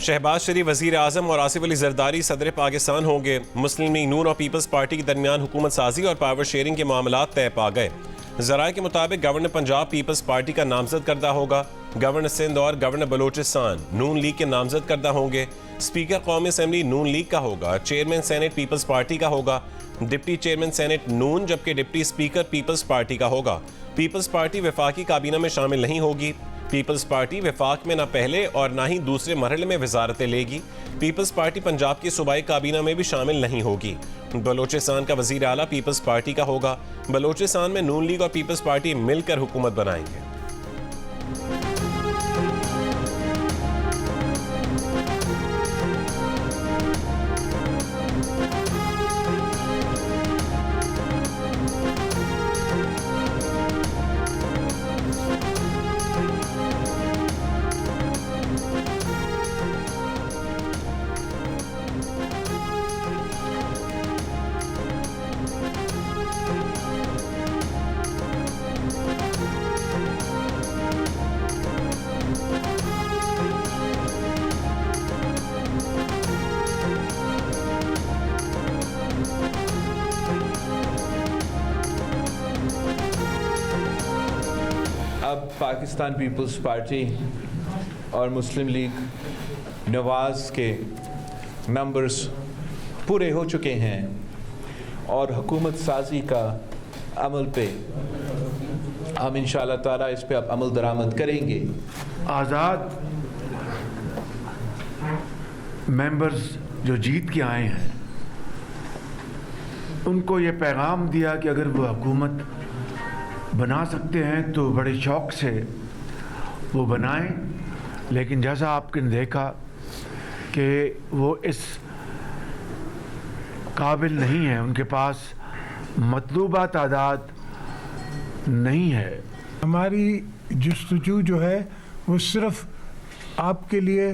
शहबाज शरीफ वज़ीर आज़म और आसिफ अली जरदारी सदर पाकिस्तान होंगे। मुस्लिम लीग नून और पीपल्स पार्टी के दरमियान हुकूमत साजी और पावर शेयरिंग के मामलात तय पा गए। ज़राए के मुताबिक गवर्नर पंजाब पीपल्स पार्टी का नामजद करदा होगा। गवर्नर सिंध और गवर्नर बलोचिस्तान नून लीग के नामजद करदा होंगे। स्पीकर कौमी असम्बली नून लीग का होगा। चेयरमैन सेनेट पीपल्स पार्टी का होगा। डिप्टी चेयरमैन सेनेट नून जबकि डिप्टी स्पीकर पीपल्स पार्टी का होगा। पीपल्स पार्टी वफाकी काबीना में शामिल नहीं होगी। पीपल्स पार्टी वफाक में न पहले और न ही दूसरे मरहले में वजारतें लेगी। पीपल्स पार्टी पंजाब की सूबाई काबीना में भी शामिल नहीं होगी। बलोचिस्तान का वजीर आला पीपल्स पार्टी का होगा। बलोचिस्तान में नून लीग और पीपल्स पार्टी मिलकर हुकूमत बनाएंगे। अब पाकिस्तान पीपल्स पार्टी और मुस्लिम लीग नवाज़ के मेंबर्स पूरे हो चुके हैं और हुकूमत साजी का अमल पे हम इंशाअल्लाह ताला इस पे अब अमल दरामद करेंगे। आज़ाद मेंबर्स जो जीत के आए हैं उनको ये पैगाम दिया कि अगर वो हुकूमत बना सकते हैं तो बड़े शौक़ से वो बनाएं, लेकिन जैसा आपने देखा कि वो इस काबिल नहीं है, उनके पास मतलूबा तादाद नहीं है। हमारी जुस्तजू जो है वो सिर्फ आपके लिए,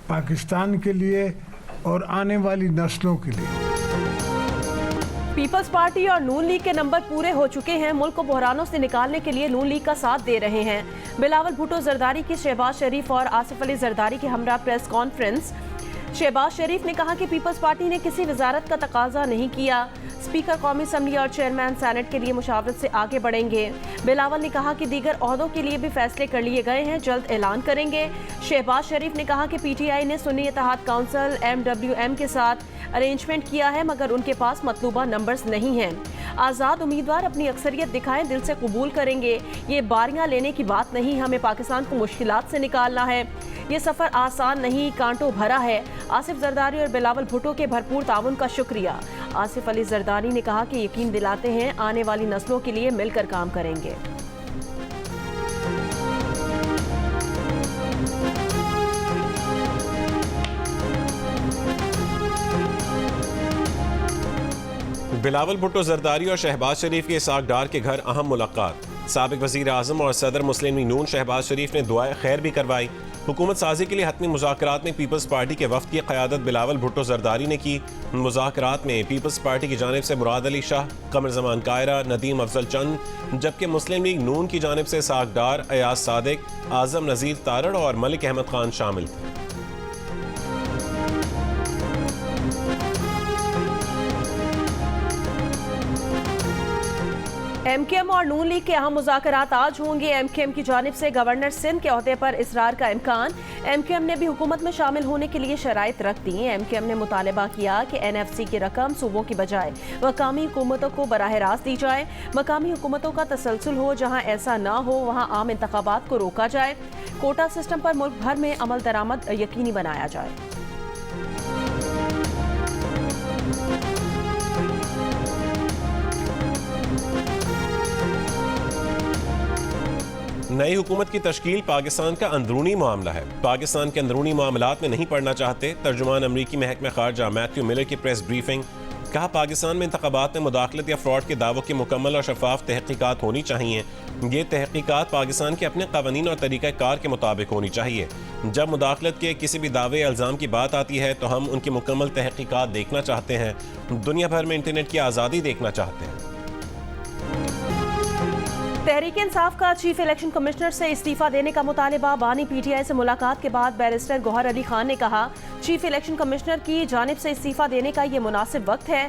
पाकिस्तान के लिए और आने वाली नस्लों के लिए। पीपल्स पार्टी और नून लीग के नंबर पूरे हो चुके हैं। मुल्क को बहरानों से निकालने के लिए नून लीग का साथ दे रहे हैं। बिलावल भुट्टो जरदारी की शहबाज शरीफ और आसिफ अली जरदारी के हमरा प्रेस कॉन्फ्रेंस। शहबाज शरीफ ने कहा कि पीपल्स पार्टी ने किसी वजारत का तकाजा नहीं किया। स्पीकर कौमी असम्बली और चेयरमैन सेनेट के लिए मुशावरत से आगे बढ़ेंगे। बिलावल ने कहा कि दीगर ओहदों के लिए भी फैसले कर लिए गए हैं, जल्द ऐलान करेंगे। शहबाज शरीफ ने कहा कि PTI ने सुन्नी इत्तेहाद काउंसिल MWM के साथ अरेंजमेंट किया है मगर उनके पास मतलूबा नंबर्स नहीं हैं। आज़ाद उम्मीदवार अपनी अक्सरियत दिखाएं, दिल से कबूल करेंगे। ये बारियां लेने की बात नहीं, हमें पाकिस्तान को मुश्किलात से निकालना है। ये सफ़र आसान नहीं, कांटों भरा है। आसिफ जरदारी और बिलावल भुट्टो के भरपूर ताउन का शुक्रिया। आसिफ अली जरदारी ने कहा कि यकीन दिलाते हैं आने वाली नस्लों के लिए मिलकर काम करेंगे। बिलावल भुट्टो जरदारी और शहबाज शरीफ के इसाक डार के घर अहम मुलाकात। साबिक वज़ीर आज़म और सदर मुस्लिम लीग नून शहबाज शरीफ ने दुआए खैर भी करवाई। हुकूमत साजी के लिए हतमी मुज़ाकरात में पीपल्स पार्टी के वफ़द की क़यादत बिलावल भुट्टो जरदारी ने की। मुज़ाकरात में पीपल्स पार्टी की जानिब से मुराद अली शाह, कमर जमान कायरा, नदीम अफजल चंद, जबकि मुस्लिम लीग नून की जानिब से इसाक डार, अयाज सादिक, आज़म नज़ीर तारड़ और मलिक अहमद खान शामिल थे। MKM और नून लीग के अहम मुज़ाकरात आज होंगे। MKM की जानिब से गवर्नर सिंध के ओहदे पर इसरार का इम्कान। MKM ने भी हुकूमत में शामिल होने के लिए शराइत रख दी। MKM ने मुतालबा किया कि NFC की रकम सूबों की बजाय मकामी हुकूमतों को बराह रास्त दी जाए। मकामी हुकूमतों का तसलसल हो, जहाँ ऐसा ना हो वहाँ आम इंतखाबात को रोका जाए। कोटा सिस्टम पर मुल्क भर में अमल दरामद यकीनी बनाया जाए। नई हुकूमत की तश्कील पाकिस्तान का अंदरूनी मामला है। पाकिस्तान के अंदरूनी मामलात में नहीं पढ़ना चाहते। तर्जुमान अमरीकी महकमा खारजा मैथ्यू मिलर की प्रेस ब्रीफिंग। कहा, पाकिस्तान में इंतखाबात में मुदाखलत या फ्रॉड के दावों की मुकम्मल और शफाफ तहकीकात होनी चाहिए। ये तहकीकात पाकिस्तान के अपने कानून और तरीक़ा कार के मुताबिक होनी चाहिए। जब मुदाखलत के किसी भी दावे या इल्ज़ाम की बात आती है तो हम उनकी मुकम्मल तहकीकात देखना चाहते हैं। दुनिया भर में इंटरनेट की आज़ादी देखना चाहते हैं। तहरीक इंसाफ का चीफ इलेक्शन कमिश्नर से इस्तीफा देने का मुतालिबा। बानी पीटीआई से मुलाकात के बाद बैरिस्टर गौहर अली खान ने कहा, चीफ इलेक्शन कमिश्नर की जानिब से इस्तीफा देने का ये मुनासिब वक्त है।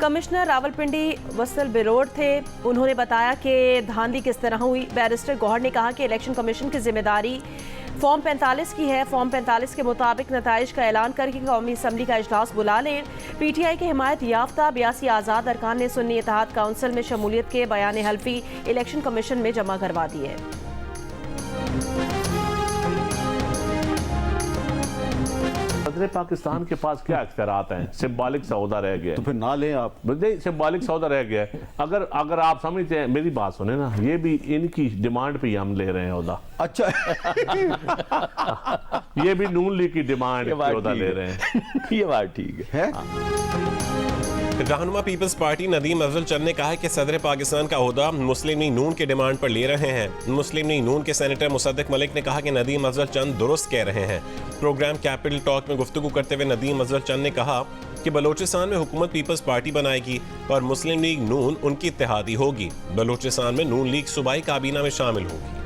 कमिश्नर रावलपिंडी वसल बिरोड थे। उन्होंने बताया कि धांधली किस तरह हुई। बैरिस्टर गौहर ने कहा कि इलेक्शन कमीशन की जिम्मेदारी फॉर्म 45 की है। फॉर्म 45 के मुताबिक नताइज का ऐलान करके कौमी असम्बली का इजलास बुला लें। पीटीआई के हिमायत याफ्ता 82 आज़ाद अरकान ने सुन्नी इत्तेहाद काउंसिल में शमूलियत के बयान हल्फी इलेक्शन कमीशन में जमा करवा दिए। सदर पाकिस्तान के पास क्या अख्तियारात हैं? सिंबॉलिक सौदा रह गया, तो फिर ना लें आप। सिंबॉलिक सौदा रह गया है। अगर आप समझते हैं, मेरी बात सुने ना, ये भी इनकी डिमांड पे ही हम ले रहे हैं ओहदा। अच्छा ये भी नून लीग की डिमांड पे ओहदा ले रहे हैं। ये बात ठीक है। रहनुमा पीपल्स पार्टी नदीम अफजल चंद ने कहा है कि सदर पाकिस्तान का ओहदा मुस्लिम लीग नून के डिमांड पर ले रहे हैं। मुस्लिम लीग नून के सेनेटर मुसद्दिक मलिक ने कहा कि नदीम अफजल चंद दुरुस्त कह रहे हैं। प्रोग्राम कैपिटल टॉक में गुफ्तगू करते हुए नदीम अफजल चंद ने कहा कि बलोचिस्तान में हुकूमत पीपल्स पार्टी बनाएगी और मुस्लिम लीग नून उनकी इत्तेहादी होगी। बलोचिस्तान में नून लीग सूबाई काबीना में शामिल होगी।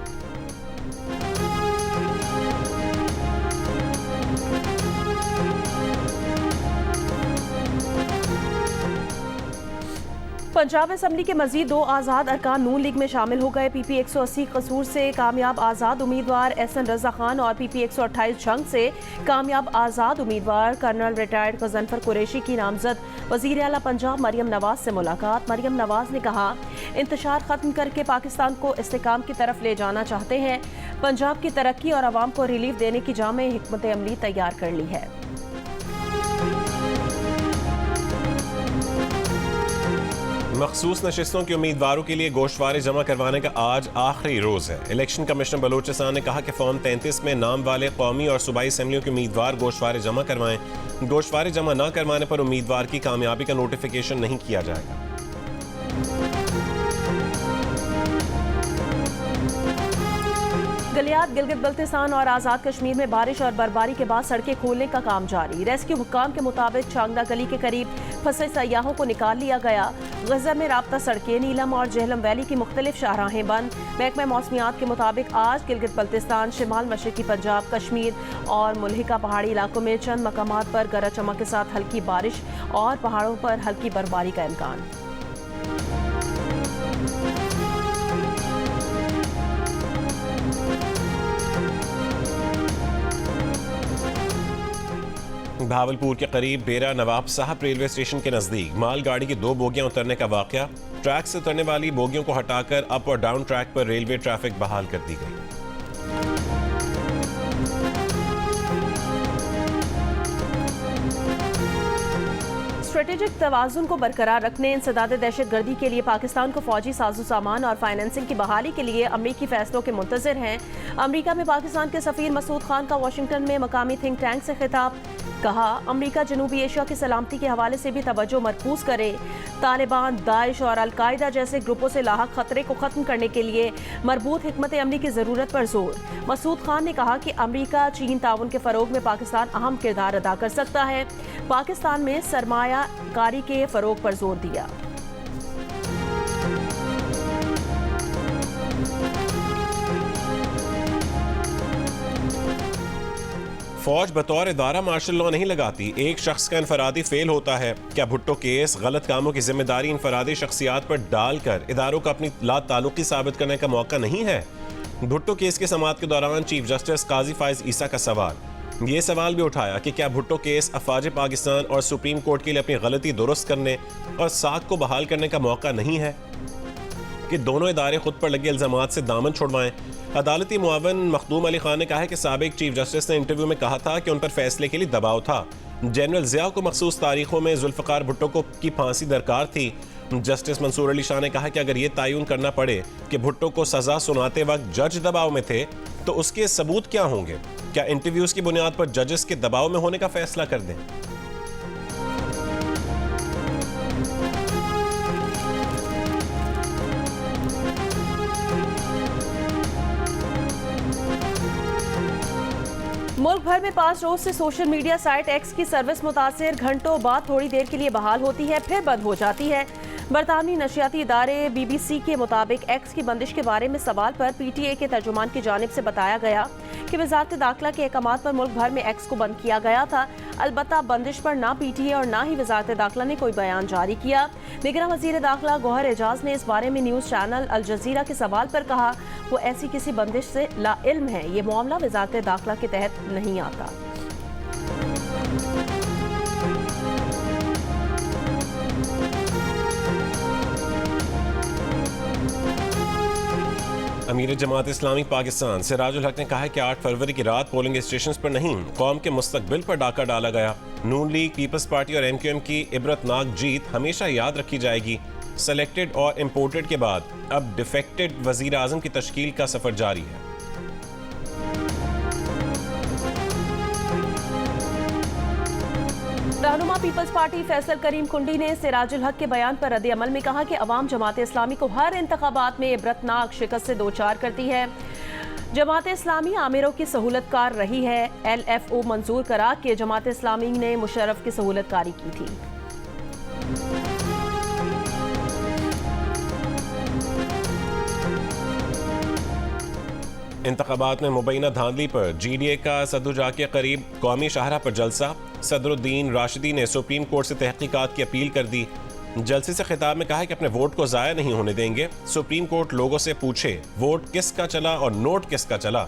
पंजाब असम्बली के मजीद 2 आज़ाद अरकान नून लीग में शामिल हो गए। पीपी 180 कसूर से कामयाब आज़ाद उम्मीदवार एहसन रजा खान और पीपी 128 जंग से कामयाब आज़ाद उम्मीदवार कर्नल रिटायर्ड गजनफर कुरैशी की नामजद वज़ीर आला पंजाब मरियम नवाज से मुलाकात। मरियम नवाज ने कहा, इंतशार ख़त्म करके पाकिस्तान को इस्तेकाम की तरफ ले जाना चाहते हैं। पंजाब की तरक्की और आवाम को रिलीफ देने की जामे हिकमत अमली तैयार कर ली है। मखसूस नशिस्तों के उम्मीदवारों के लिए गोशवारे जमा करवाने का आज आखिरी रोज है। इलेक्शन कमिश्नर बलोचिस्तान ने कहा कि फॉर्म 33 में नाम वाले कौमी और सूबाई असम्बलियों के उम्मीदवार गोशवारे जमा करवाएं। गोशवारे जमा न करवाने पर उम्मीदवार की कामयाबी का नोटिफिकेशन नहीं किया जाएगा। गलियात गिलगित बल्तिस्तान और आज़ाद कश्मीर में बारिश और बर्फबारी के बाद सड़कें खोलने का काम जारी। रेस्क्यू हुक्काम के मुताबिक चांगदा गली के करीब फंसे सयाहों को निकाल लिया गया। गज़ा में राब्ता सड़कें, नीलम और जहलम वैली की मुख्तलिफ शाहराहें बंद। महकमा मौसमियात के मुताबिक आज गिलगित बल्तिस्तान, शिमाल मशरकी पंजाब, कश्मीर और मुल्हिका पहाड़ी इलाकों में चंद मकामात पर गरज चमक के साथ हल्की बारिश और पहाड़ों पर हल्की बर्फबारी का इम्कान। भावलपुर के करीब डेरा नवाब साहब रेलवे स्टेशन के नजदीक मालगाड़ी की 2 बोगियां उतरने का वाकया। ट्रैक से उतरने वाली बोगियों को हटाकर अप और डाउन ट्रैक पर रेलवे ट्रैफिक बहाल कर दी गई। स्ट्रेटेजिक तवाज़ुन को बरकरार रखने, इंसदाद दहशतगर्दी के लिए पाकिस्तान को फौजी साजो सामान और फाइनेंसिंग की बहाली के लिए अमरीकी फैसलों के मुंतज़िर हैं। अमरीका में पाकिस्तान के सफ़ीर मसूद खान का वाशिंगटन में मकामी थिंक टैंक से खिताब। कहा, अमरीका जनूबी एशिया की सलामती के हवाले से भी तवज्जो मरकूज करे। तालिबान, दाइश और अलकायदा जैसे ग्रुपों से लाहक खतरे को ख़त्म करने के लिए मरबूत हिकमत अमली की ज़रूरत पर जोर। मसूद खान ने कहा कि अमरीका चीन ताउन के फ़रोग में पाकिस्तान अहम किरदार अदा कर सकता है। पाकिस्तान में सरमाया कारी के फ़रोग पर जोर दिया। फौज बतौर इदारा मार्शल लॉ नहीं लगाती। एक शख्स का इनफरादी फेल होता है। क्या भुट्टो केस गलत कामों की जिम्मेदारी इनफरादी शख्सियात पर डालकर इदारों को अपनी लाताल्लुकी साबित करने का मौका नहीं है? भुट्टो केस के समाअत के दौरान चीफ जस्टिस काजी फाइज ईसा का सवाल। ये सवाल भी उठाया कि क्या भुट्टो केस अफवाज पाकिस्तान और सुप्रीम कोर्ट के लिए अपनी गलती दुरुस्त करने और साख को बहाल करने का मौका नहीं है कि दोनों इदारे खुद पर लगे इल्जामात से दामन छुड़वाएं। अदालती मुआवन मखदूम अली खान ने कहा है कि साबिक चीफ जस्टिस ने इंटरव्यू में कहा था कि उन पर फैसले के लिए दबाव था। जनरल ज़िया को मखसूस तारीखों में जुल्फ़िकार भुट्टो को की फांसी दरकार थी। जस्टिस मंसूर अली शाह ने कहा कि अगर ये तयन करना पड़े कि भुट्टो को सजा सुनाते वक्त जज दबाव में थे तो उसके सबूत क्या होंगे? क्या इंटरव्यूज की बुनियाद पर जजेस के दबाव में होने का फैसला कर दें? मुल्क भर में 5 रोज से सोशल मीडिया साइट एक्स की सर्विस मुतासिर, घंटों बाद थोड़ी देर के लिए बहाल होती है, फिर बंद हो जाती है। बरतानवी नशियाती इदारे BBC के मुताबिक एक्स की बंदिश के बारे में सवाल पर PTA के तर्जुमान की जानिब से बताया गया कि वजारत दाखिला के अहकामात पर मुल्क भर में एक्स को बंद किया गया था। अलबत्ता बंदिश पर ना PTA और ना ही वजारत दाखिला ने कोई बयान जारी किया। निगरान वजीर दाखिला गौहर एजाज ने इस बारे में न्यूज़ चैनल अल जजीरा के सवाल पर कहा वो ऐसी किसी बंदिश से लाइल्म है, ये मामला वजारत दाखिला के तहत नहीं आता। अमीर जमात इस्लामी पाकिस्तान सिराजुल हक ने कहा है कि 8 फरवरी की रात पोलिंग स्टेशन पर नहीं, कौम के मुस्तकबिल पर डाका डाला गया। नून लीग, पीपल्स पार्टी और MQM की इबरतनाक जीत हमेशा याद रखी जाएगी। सेलेक्टेड और इम्पोर्टेड के बाद अब डिफेक्टेड वजीर आजम की तश्कील का सफर जारी है। रहनुमा पीपल्स पार्टी फैसल करीम कुंडी ने सिराजुल हक के बयान पर रद्द अमल में कहा कि अवाम जमात इस्लामी को हर इंतखाबात में इबरतनाक शिकस्त से दो चार करती है। जमात इस्लामी आमिरों की सहूलतकार रही है। LFO मंजूर करा के जमात इस्लामी ने मुशर्रफ की सहूलतकारी की थी। इंतखाबात में मुबैना धांधली पर GDA का सदुजा के करीब कौमी शाहरा पर जलसा। सदरुद्दीन राशिदी ने सुप्रीम कोर्ट से तहकीकात की अपील कर दी। जलसे से खिताब में कहा है कि अपने वोट को ज़ाया नहीं होने देंगे। सुप्रीम कोर्ट लोगों से पूछे वोट किसका चला और नोट किसका चला।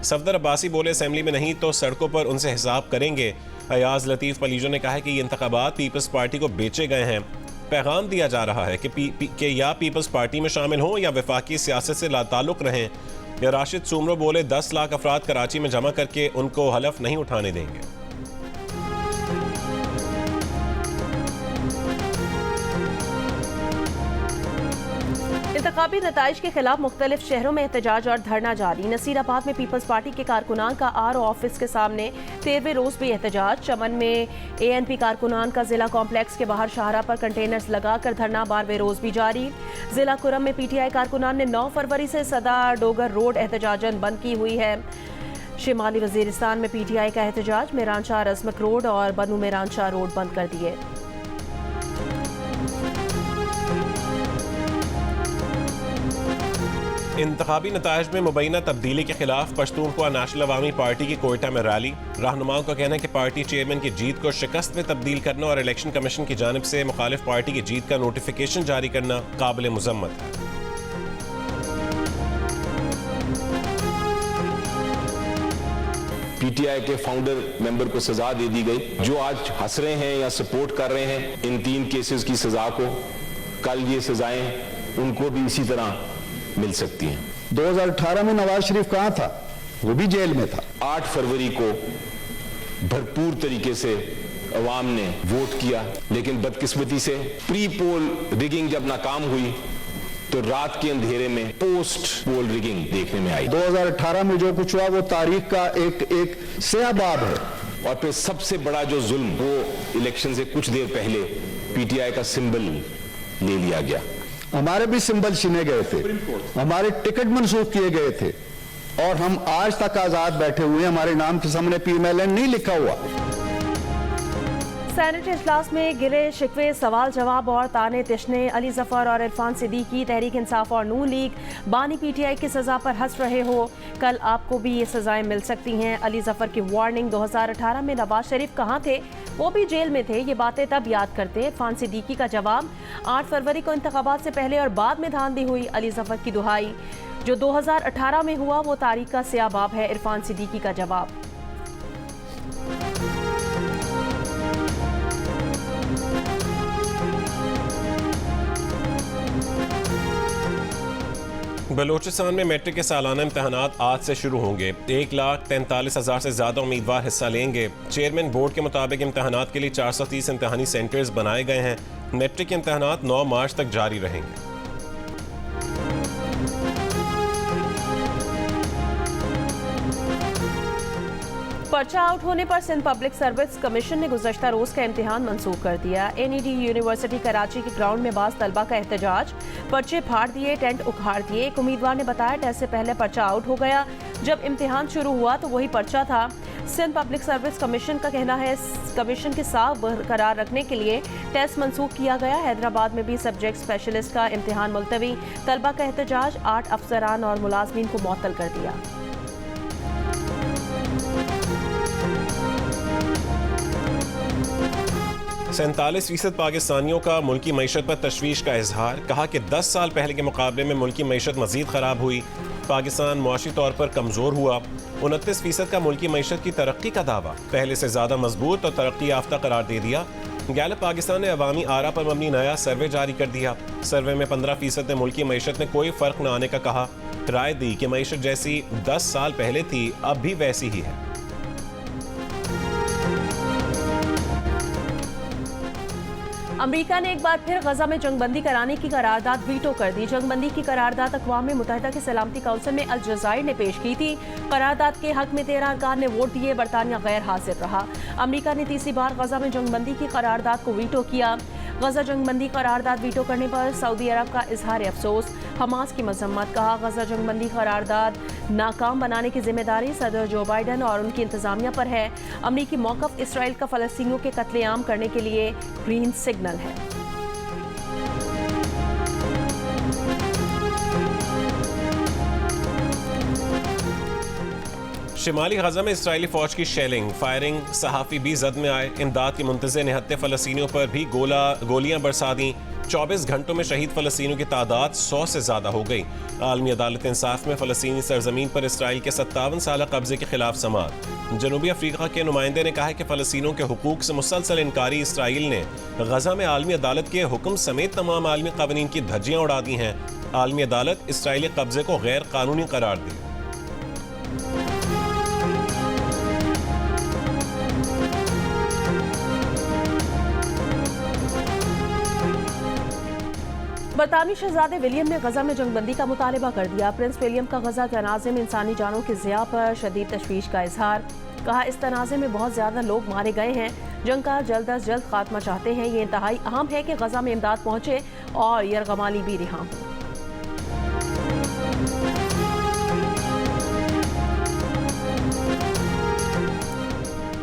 सफदर अब्बासी बोले असेंबली में नहीं तो सड़कों पर उनसे हिसाब करेंगे। अयाज लतीफ़ पलीजो ने कहा है कि ये इंतखाबात पीपल्स पार्टी को बेचे गए हैं। पैगाम दिया जा रहा है कि या पीपल्स पार्टी में शामिल हों या वफाकी सियासत से लाताल्लुक़ रहें। या राशिद सुमरो बोले 10 लाख अफराद कराची में जमा करके उनको हलफ नहीं उठाने देंगे। इंतखाबी नताइज के खिलाफ मुख्तलिफ शहरों में एहतजाज और धरना जारी। नसीराबाद में पीपल्स पार्टी के कारकुनान का RO ऑफिस के सामने 13वें रोज भी एहतजाज। चमन में ANP कारकुनान का जिला कॉम्प्लेक्स के बाहर शाहरा पर कंटेनर्स लगाकर धरना 12वें रोज भी जारी। जिला कुरम में PTI कारकुनान ने 9 फरवरी से सदा डोगर रोड एहतजाजन बंद की हुई है। शिमाली वजीरिस्तान में PTI का एहतजाज, मेरानशाह रजमक रोड और बनू मेरानशाह रोड बंद कर दिए। इंतखाबी नताइज में मुबैना तब्दीली के खिलाफ पश्तूनख्वा नेशनल अवामी पार्टी की कोयटा में रैली। रहनुमाओं का कहना है कि पार्टी चेयरमैन की जीत को शिकस्त में तब्दील करना और इलेक्शन कमीशन की जानिब से मुखालिफ पार्टी की जीत का नोटिफिकेशन जारी करना काबिल मुजम्मत है। PTI के फाउंडर मेंबर को सजा दे दी गई। जो आज हंस रहे हैं या सपोर्ट कर रहे हैं इन 3 केसेस की सजा को, कल ये सजाएं उनको भी इसी तरह मिल सकती हैं। 2018 में नवाज शरीफ कहां था? वो भी जेल में था। 8 फरवरी को भरपूर तरीके से अवाम ने वोट किया, लेकिन बदकिस्मती से प्री पोल रिगिंग जब नाकाम हुई तो रात के अंधेरे में पोस्ट पोल रिगिंग देखने में आई। 2018 में जो कुछ हुआ वो तारीख का एक स्याह बाब है। और फिर सबसे बड़ा जो जुल्म, वो इलेक्शन से कुछ देर पहले PTI का सिंबल ले लिया गया। हमारे भी सिंबल छीने गए थे, हमारे टिकट मंसूख किए गए थे और हम आज तक आजाद बैठे हुए हैं। हमारे नाम के सामने PMLN नहीं लिखा हुआ। सेनेट इजलास में गिले शिकवे, सवाल जवाब और ताने तिश्ने। अली जफर और इरफान सिद्दीकी तहरीक इंसाफ और नून लीग बानी PTI की सजा पर हंस रहे हो, कल आपको भी ये सजाएं मिल सकती हैं। अली जफर की वार्निंग, 2018 में नवाज शरीफ कहाँ थे? वो भी जेल में थे, ये बातें तब याद करते। इरफान सिद्दीकी का जवाब, 8 फरवरी को इंतखाबात से पहले और बाद में धांधली हुई। अली जफर की दुहाई, जो 2018 में हुआ वो तारीख का स्याह बाब है। इरफान सिद्दीकी का जवाब। बलूचिस्तान में मैट्रिक के सालाना इम्तहानात आज से शुरू होंगे। 1,43,000 से ज़्यादा उम्मीदवार हिस्सा लेंगे। चेयरमैन बोर्ड के मुताबिक इम्तहानात के लिए 430 इम्तहानी सेंटर्स बनाए गए हैं। मैट्रिक के इम्तहानात 9 मार्च तक जारी रहेंगे। पर्चा आउट होने पर सिंध पब्लिक सर्विस कमीशन ने गुज़श्ता रोज का इम्तिहान मंसूख कर दिया। NED यूनिवर्सिटी कराची के ग्राउंड में बाज़ तलबा का एहतजाज, पर्चे फाड़ दिए, टेंट उखाड़ दिए। एक उम्मीदवार ने बताया टेस्ट से पहले पर्चा आउट हो गया, जब इम्तिहान शुरू हुआ तो वही पर्चा था। सिंध पब्लिक सर्विस कमीशन का कहना है कमीशन के साथ बरकरार रखने के लिए टेस्ट मंसूख किया गया। हैदराबाद में भी सब्जेक्ट स्पेशलिस्ट का इम्तिहान मुलतवी, तलबा का एहतजाज, 8 अफसरान और मुलाजमीन को मुअत्तल कर दिया। 47% पाकिस्तानियों का मुल्की मईशत पर तशवीश का इजहार। कहा कि 10 साल पहले के मुकाबले में मुल्की मईशत मजीद ख़राब हुई। पाकिस्तान मुआशी तौर पर कमज़ोर हुआ। 29% का मुल्की मईशत की तरक्की का दावा, पहले से ज़्यादा मजबूत और तरक्की याफ्ता करार दे दिया। गैलप पाकिस्तान ने अवामी आरा पर मबनी नया सर्वे जारी कर दिया। सर्वे में 15% ने मुल्की मईशत में कोई फ़र्क न आने का कहा। राय दी कि मईशत जैसी 10 साल पहले थी अब भी वैसी ही है। अमेरिका ने एक बार फिर गजा में जंगबंदी कराने की करारदाद वीटो कर दी। जंगबंदी की करारदाद अक़वाम मुत्तहिदा के सलामती काउंसिल में अलजायर ने पेश की थी। करारदाद के हक में 13 अरकान ने वोट दिए, बरतानिया गैर हाजिर रहा। अमेरिका ने तीसरी बार गजा में जंगबंदी की करारदाद को वीटो किया। गजा जंगबंदी करारदाद वीटो करने पर सऊदी अरब का इजहार अफसोस, हमास की मजम्मत। कहा गजा जंगबंदी करारदाद नाकाम बनाने की जिम्मेदारी सदर जो बाइडन और उनकी इंतजामिया पर है। अमरीकी मौक़िफ़ इसराइल का फ़लस्तीनियों के कत्लेआम करने के लिए ग्रीन सिग्नल है। शिमाली गजा में इसराइली फौज की शेलिंग, फायरिंग, सहाफ़ी भी जद में आए। इमदाद की मुंतज़िर निहत्ते फ़लस्तीनियों पर भी गोलियां बरसा दी। 24 घंटों में शहीद फ़लस्तीनियों की तादाद 100 से ज़्यादा हो गई। आलमी अदालत इंसाफ में फ़लस्तीनी सरजमीन पर इसराइल के 57 साल कब्जे के खिलाफ समाअत। जनूबी अफ्रीका के नुमाइंदे ने कहा है कि फ़लस्तीनियों के हुकूक से मुसलसल इनकारी इसराइल ने गजा में आलमी अदालत के हुक्म समेत तमाम आलमी क़वानीन की धज्जियाँ उड़ा दी हैं। आलमी अदालत इसराइली कब्जे को गैर कानूनी करार दी। बरतानी शहजादे विलियम ने गजा में जंगबंदी का मुतालबा कर दिया। प्रिंस विलियम का गजा तनाज़े में इंसानी जानों की ज़िया पर शदीद तशवीश का इजहार। कहा इस तनाज़े में बहुत ज़्यादा लोग मारे गए हैं। जंग का जल्द अज जल्द खात्मा चाहते हैं। ये इंतहाई अहम है कि गजा में इमदाद पहुँचे और यरगमाली भी रिहा हो।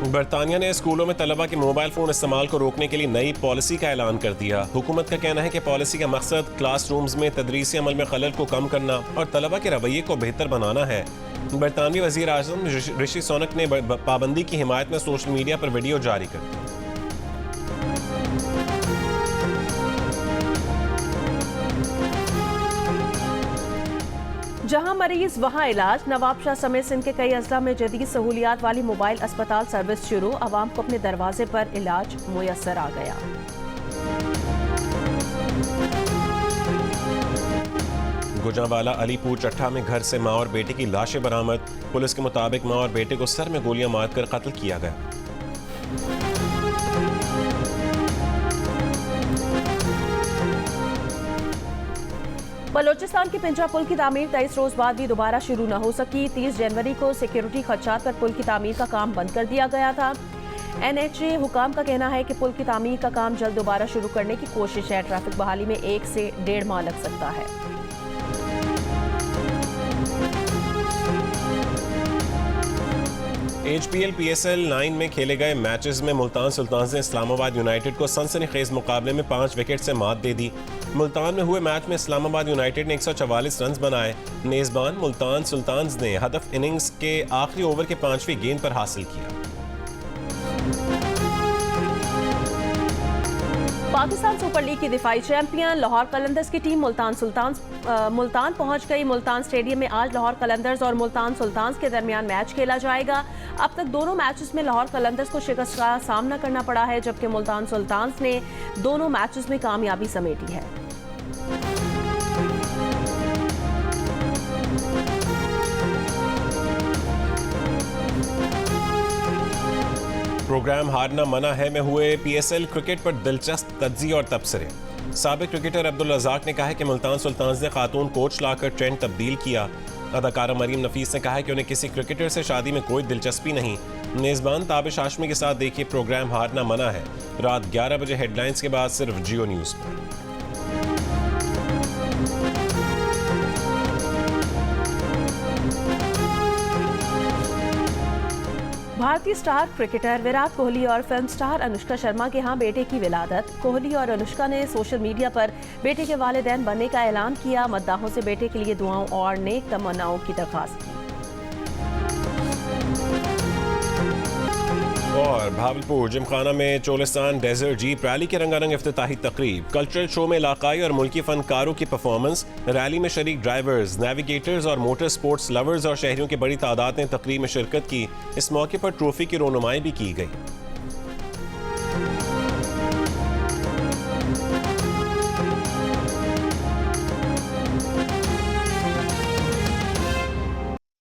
बरतानिया ने स्कूलों में तलबा के मोबाइल फ़ोन इस्तेमाल को रोकने के लिए नई पॉलिसी का ऐलान कर दिया। हुकूमत का कहना है कि पॉलिसी का मकसद क्लासरूम्स में तदरीसी अमल में खलल को कम करना और तलबा के रवैये को बेहतर बनाना है। बरतानवी वज़ीर आज़म ऋषि सुनक ने पाबंदी की हिमायत में सोशल मीडिया पर वीडियो जारी कर दी। जहां मरीज वहां इलाज। नवाब शाह समेत सिंध के कई अजला में जदीद सहूलियात वाली मोबाइल अस्पताल सर्विस शुरू। आवाम को अपने दरवाजे पर इलाज मुयस्सर आ गया। गुजरांवाला अलीपुर चट्टा में घर से मां और बेटे की लाशें बरामद। पुलिस के मुताबिक मां और बेटे को सर में गोलियां मारकर कत्ल किया गया। बलोचिस्तान के पिंजरा पुल की तामीर 23 रोज बाद भी दोबारा शुरू न हो सकी। 30 जनवरी को सिक्योरिटी खदशात पर पुल की तामीर का काम बंद कर दिया गया था। NHA हुकाम का कहना है कि पुल की तामीर का काम जल्द दोबारा शुरू करने की कोशिश है। ट्रैफिक बहाली में 1 से 1.5 माह लग सकता है। HPL PSL 9 में खेले गए मैचेस में मुल्तान सुल्तान्स ने इस्लामाबाद यूनाइटेड को सनसनीखेज मुकाबले में 5 विकेट से मात दे दी। मुल्तान में हुए मैच में इस्लामाबाद यूनाइटेड ने 144 रन बनाए। मेजबान मुल्तान सुल्तान्स ने हदफ इनिंग्स के आखिरी ओवर के 5वीं गेंद पर हासिल किया। पाकिस्तान सुपर लीग की दिफाई चैंपियन लाहौर कलंदर्स की टीम मुल्तान पहुंच गई। मुल्तान स्टेडियम में आज लाहौर कलंदर्स और मुल्तान सुल्तान्स के दरमियान मैच खेला जाएगा। अब तक दोनों मैचेस में लाहौर कलंदर्स को शिकस्त का सामना करना पड़ा है, जबकि मुल्तान सुल्तान्स ने दोनों मैचेस में कामयाबी समेटी है। प्रोग्राम हारना मना है में हुए PSL क्रिकेट पर दिलचस्प तज्ज़िये और तबसरे। साबिक क्रिकेटर अब्दुल रज़ाक ने कहा है कि मुल्तान सुल्तान्स ने खातून कोच लाकर ट्रेंड तब्दील किया। अदाकारा मरीम नफीस ने कहा है कि उन्हें किसी क्रिकेटर से शादी में कोई दिलचस्पी नहीं। मेज़बान ताबिश हाशमी के साथ देखिए प्रोग्राम हारना मना है, रात 11 बजे हेडलाइंस के बाद सिर्फ जियो न्यूज़ पर। भारतीय स्टार क्रिकेटर विराट कोहली और फिल्म स्टार अनुष्का शर्मा के यहाँ बेटे की विलादत। कोहली और अनुष्का ने सोशल मीडिया पर बेटे के वालिदैन बनने का ऐलान किया। मद्दाहों से बेटे के लिए दुआओं और नेक तमन्नाओं की दरख्वास्त की। और भावलपुर जिमखाना में चोलिस्तान डेजर्ट जीप रैली के रंगारंग इफ्तिताही तकरीब। कल्चरल शो में इलाकाई और मुल्की फनकारों की परफॉर्मेंस। रैली में शरीक ड्राइवर्स, नेविगेटर्स और मोटर स्पोर्ट्स लवर्स और शहरियों की बड़ी तादाद ने तकरीब में शिरकत की। इस मौके पर ट्रॉफी की रोनुमाई भी की गई।